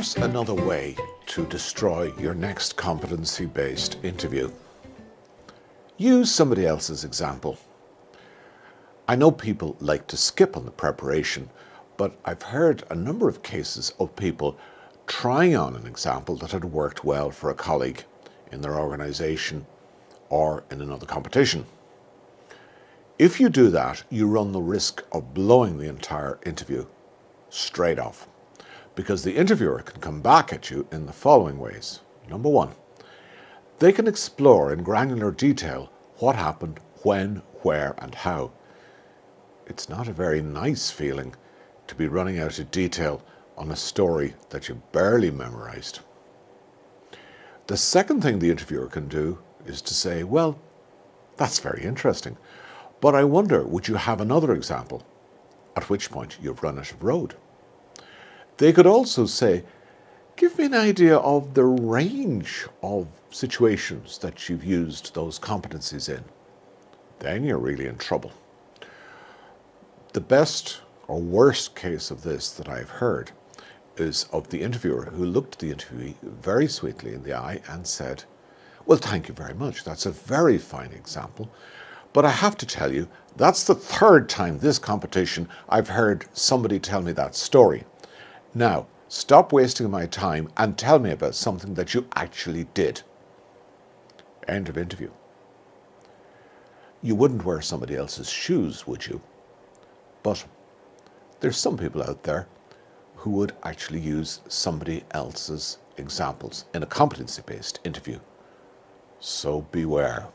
Here's another way to destroy your next competency-based interview. Use somebody else's example. I know people like to skip on the preparation, but I've heard a number of cases of people trying on an example that had worked well for a colleague in their organisation or in another competition. If you do that, you run the risk of blowing the entire interview straight off, because the interviewer can come back at you in the following ways. Number one, they can explore in granular detail what happened, when, where and how. It's not a very nice feeling to be running out of detail on a story that you barely memorized. The second thing the interviewer can do is to say, well, that's very interesting, but I wonder, would you have another example? At which point you've run out of road. They could also say, give me an idea of the range of situations that you've used those competencies in. Then you're really in trouble. The best or worst case of this that I've heard is of the interviewer who looked the interviewee very sweetly in the eye and said, well, thank you very much. That's a very fine example. But I have to tell you, that's the third time this competition I've heard somebody tell me that story. Now, stop wasting my time and tell me about something that you actually did. End of interview. You wouldn't wear somebody else's shoes, would you? But there's some people out there who would actually use somebody else's examples in a competency-based interview. So beware.